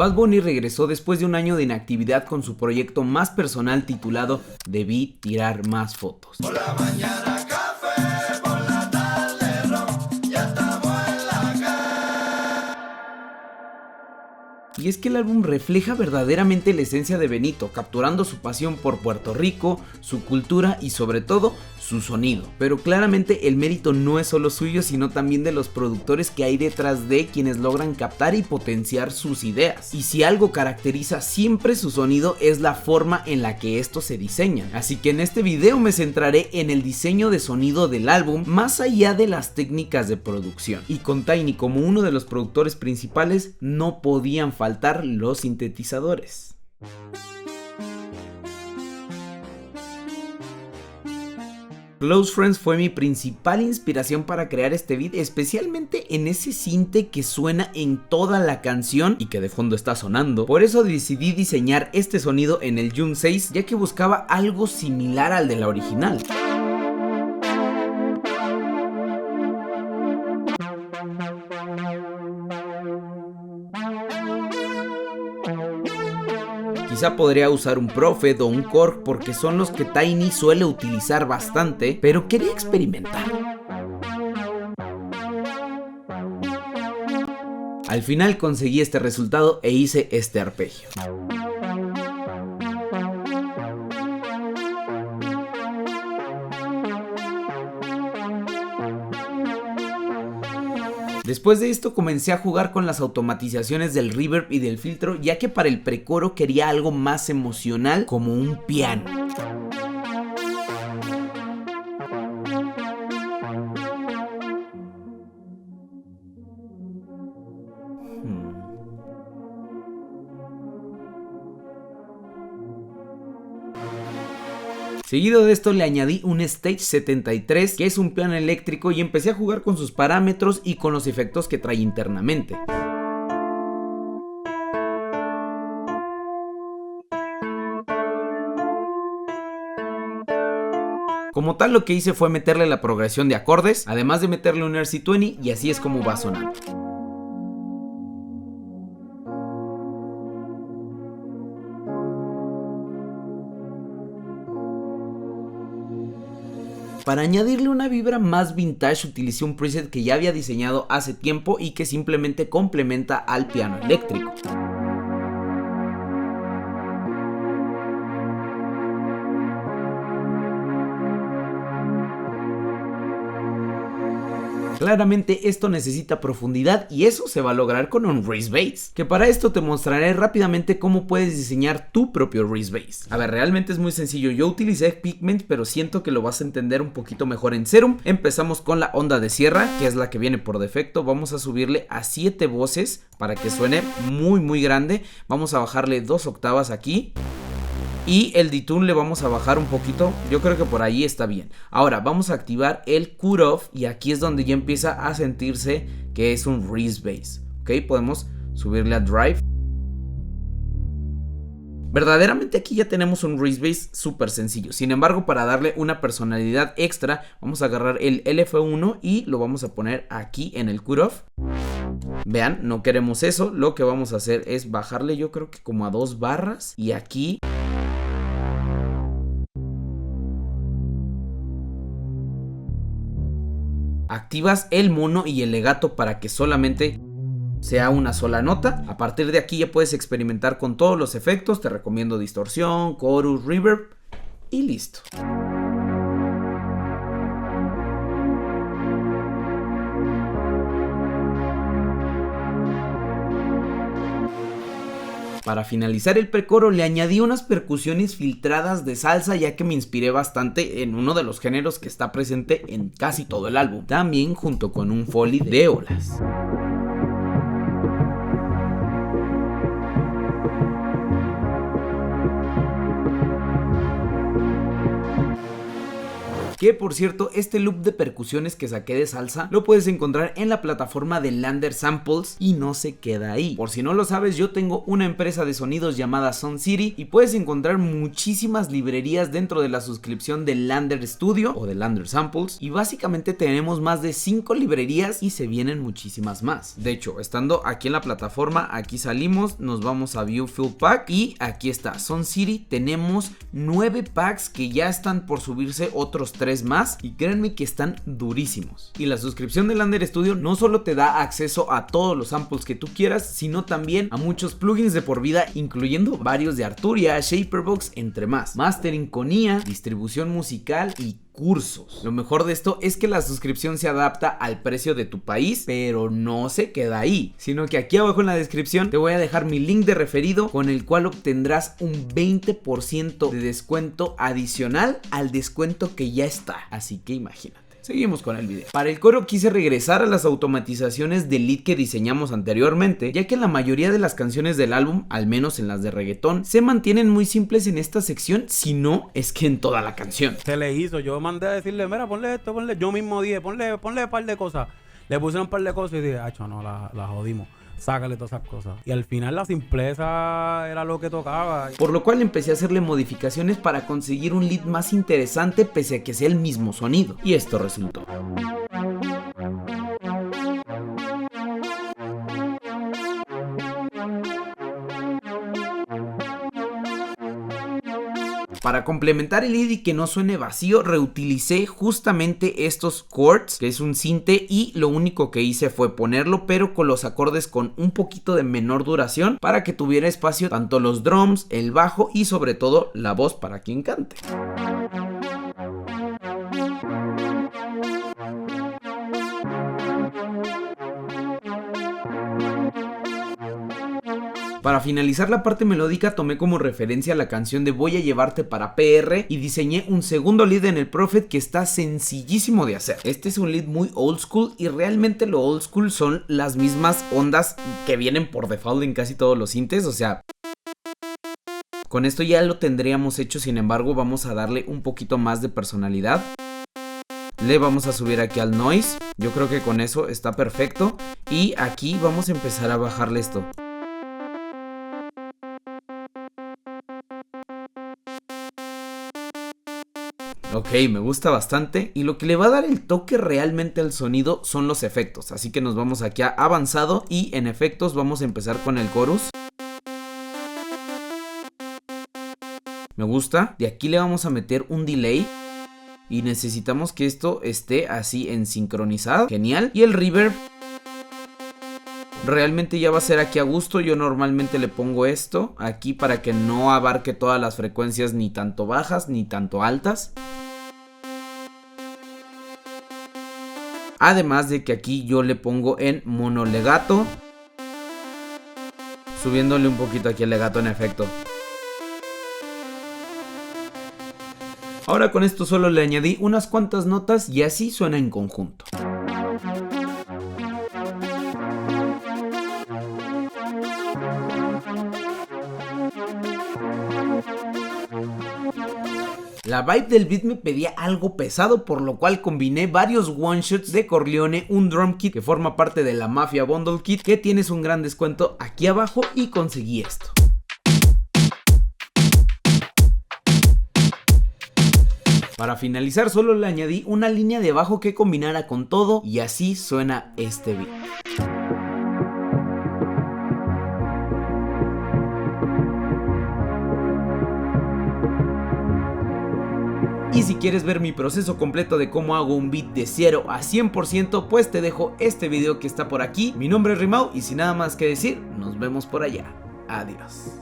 Bad Bunny regresó después de un año de inactividad con su proyecto más personal titulado Debí tirar más fotos. Por la mañana café, por la tarde ron, ya estamos en la Y es que el álbum refleja verdaderamente la esencia de Benito, capturando su pasión por Puerto Rico, su cultura y sobre todo su sonido. Pero claramente el mérito no es solo suyo, sino también de los productores que hay detrás de quienes logran captar y potenciar sus ideas. Y si algo caracteriza siempre su sonido es la forma en la que estos se diseñan. Así que en este video me centraré en el diseño de sonido del álbum más allá de las técnicas de producción. Y con Tiny como uno de los productores principales no podían faltar los sintetizadores. Close Friends fue mi principal inspiración para crear este beat, especialmente en ese sinte que suena en toda la canción y que de fondo está sonando. Por eso decidí diseñar este sonido en el June 6, ya que buscaba algo similar al de la original. Quizá podría usar un Prophet o un Korg porque son los que Tiny suele utilizar bastante, pero quería experimentar. Al final conseguí este resultado e hice este arpegio. Después de esto comencé a jugar con las automatizaciones del reverb y del filtro, ya que para el precoro quería algo más emocional como un piano. Seguido de esto le añadí un Stage 73, que es un piano eléctrico, y empecé a jugar con sus parámetros y con los efectos que trae internamente. Como tal, lo que hice fue meterle la progresión de acordes, además de meterle un RC20, y así es como va sonando. Para añadirle una vibra más vintage utilicé un preset que ya había diseñado hace tiempo y que simplemente complementa al piano eléctrico. Claramente esto necesita profundidad y eso se va a lograr con un Reese Bass, que para esto te mostraré rápidamente cómo puedes diseñar tu propio Reese Bass. A ver, realmente es muy sencillo. Yo utilicé Pigment, pero siento que lo vas a entender un poquito mejor en Serum. Empezamos con la onda de sierra, que es la que viene por defecto. Vamos a subirle a 7 voces para que suene muy grande. Vamos a bajarle 2 octavas aquí. Y el detune le vamos a bajar un poquito, yo creo que por ahí está bien. Ahora vamos a activar el cut off y aquí es donde ya empieza a sentirse que es un Reese Bass. Ok, podemos subirle a drive. Verdaderamente aquí ya tenemos un Reese Bass súper sencillo. Sin embargo, para darle una personalidad extra, vamos a agarrar el LF1 y lo vamos a poner aquí en el cut off. Vean, no queremos eso. Lo que vamos a hacer es bajarle, yo creo que como a 2 barras. Y aquí activas el mono y el legato para que solamente sea una sola nota. A partir de aquí ya puedes experimentar con todos los efectos. Te recomiendo distorsión, chorus, reverb y listo. Para finalizar el precoro le añadí unas percusiones filtradas de salsa, ya que me inspiré bastante en uno de los géneros que está presente en casi todo el álbum, también junto con un foley de olas. Que por cierto, este loop de percusiones que saqué de salsa lo puedes encontrar en la plataforma de Lander Samples y no se queda ahí. Por si no lo sabes, yo tengo una empresa de sonidos llamada Sound City y puedes encontrar muchísimas librerías dentro de la suscripción de Lander Studio o de Lander Samples, y básicamente tenemos más de 5 librerías y se vienen muchísimas más. De hecho, estando aquí en la plataforma, aquí salimos, nos vamos a View Fill Pack y aquí está Sound City. Tenemos 9 packs que ya están por subirse, otros 3 más, y créanme que están durísimos. Y la suscripción de Lander Studio no solo te da acceso a todos los samples que tú quieras, sino también a muchos plugins de por vida, incluyendo varios de Arturia, Shaperbox, entre más. Mastering con IA, distribución musical y cursos. Lo mejor de esto es que la suscripción se adapta al precio de tu país, pero no se queda ahí, sino que aquí abajo en la descripción te voy a dejar mi link de referido con el cual obtendrás un 20% de descuento adicional al descuento que ya está. Así que imagínate. Seguimos con el video. Para el coro quise regresar a las automatizaciones de lead que diseñamos anteriormente, ya que la mayoría de las canciones del álbum, al menos en las de reggaetón, se mantienen muy simples en esta sección, si no es que en toda la canción. Se le hizo, yo mandé a decirle, mira, ponle esto, ponle, yo mismo dije, ponle un par de cosas. Le puse un par de cosas y dije, acho, no, la jodimos. Sácale todas esas cosas. Y al final la simpleza era lo que tocaba. Por lo cual empecé a hacerle modificaciones para conseguir un lead más interesante pese a que sea el mismo sonido. Y esto resultó. Para complementar el lead y que no suene vacío, reutilicé justamente estos chords, que es un sinte, y lo único que hice fue ponerlo, pero con los acordes con un poquito de menor duración, para que tuviera espacio tanto los drums, el bajo y sobre todo la voz para quien cante. Para finalizar la parte melódica tomé como referencia la canción de Voy a llevarte para PR y diseñé un segundo lead en el Prophet que está sencillísimo de hacer. Este es un lead muy old school y realmente lo old school son las mismas ondas que vienen por default en casi todos los sintes, o sea... Con esto ya lo tendríamos hecho, sin embargo vamos a darle un poquito más de personalidad. Le vamos a subir aquí al noise, yo creo que con eso está perfecto. Y aquí vamos a empezar a bajarle esto. Ok, me gusta bastante y lo que le va a dar el toque realmente al sonido son los efectos, así que nos vamos aquí a avanzado y en efectos vamos a empezar con el chorus. Me gusta, de aquí le vamos a meter un delay y necesitamos que esto esté así en sincronizado, genial, y el reverb realmente ya va a ser aquí a gusto. Yo normalmente le pongo esto aquí para que no abarque todas las frecuencias, ni tanto bajas ni tanto altas. Además de que aquí yo le pongo en mono legato, subiéndole un poquito aquí el legato en efecto. Ahora con esto solo le añadí unas cuantas notas y así suena en conjunto. La vibe del beat me pedía algo pesado, por lo cual combiné varios one shots de Corleone, un drum kit que forma parte de la Mafia Bundle Kit, que tienes un gran descuento aquí abajo, y conseguí esto. Para finalizar solo le añadí una línea de bajo que combinara con todo y así suena este beat. Y si quieres ver mi proceso completo de cómo hago un beat de 0 a 100%, pues te dejo este video que está por aquí. Mi nombre es Rimao y sin nada más que decir, nos vemos por allá. Adiós.